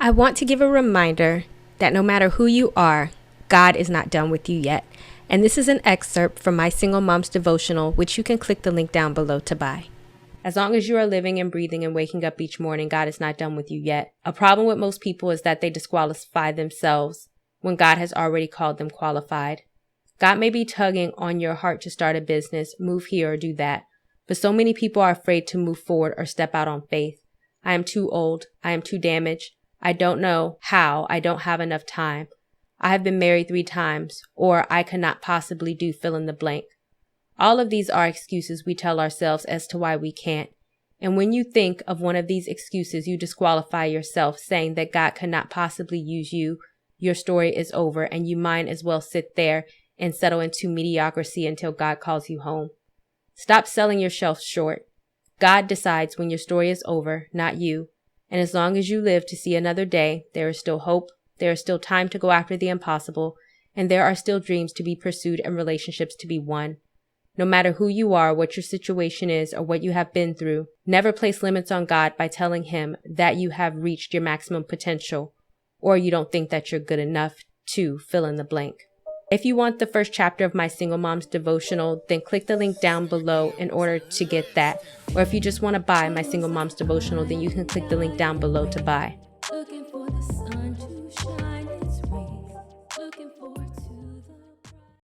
I want to give a reminder that no matter who you are, God is not done with you yet. And this is an excerpt from my Single Mom's Devotional, which you can click the link down below to buy. As long as you are living and breathing and waking up each morning, God is not done with you yet. A problem with most people is that they disqualify themselves when God has already called them qualified. God may be tugging on your heart to start a business, move here or do that, but so many people are afraid to move forward or step out on faith. I am too old. I am too damaged. I don't know how. I don't have enough time. I have been married 3 times, or I cannot possibly do fill in the blank. All of these are excuses we tell ourselves as to why we can't. And when you think of one of these excuses, you disqualify yourself, saying that God cannot possibly use you. Your story is over, and you might as well sit there and settle into mediocrity until God calls you home. Stop selling yourself short. God decides when your story is over, not you. And as long as you live to see another day, there is still hope, there is still time to go after the impossible, and there are still dreams to be pursued and relationships to be won. No matter who you are, what your situation is, or what you have been through, never place limits on God by telling Him that you have reached your maximum potential, or you don't think that you're good enough to fill in the blank. If you want the first chapter of my Single Mom's Devotional, then click the link down below in order to get that. Or if you just want to buy my Single Mom's Devotional, then you can click the link down below to buy.